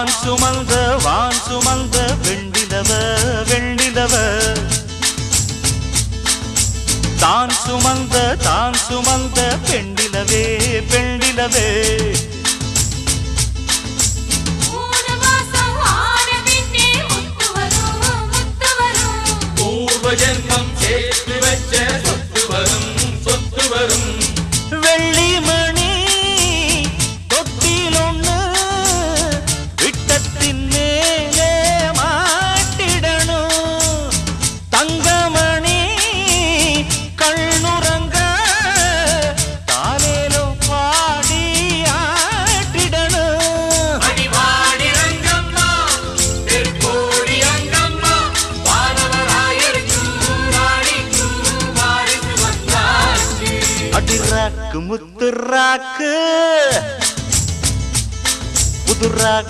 வான் சுமந்த வெண்ணிலவ வெண்ணிலவ தான் சுமந்த பெண்ணிலவே பெண்ணிலவே ஜென்மம் சேர்த்து வச்ச சொத்து வரும் வெள்ளிமணி தொட்டிலொன்னு விட்டத்தின் மேலே மாட்டிடணும் தங்கமணி கண்ணுறங்க காலேலோ பாடி ஆட்டிடணும் அடிவாடி ரங்கம்மா திருக்கோடி அங்கம்மா அடிராக்கு முத்துராக்கு புதுராக்கு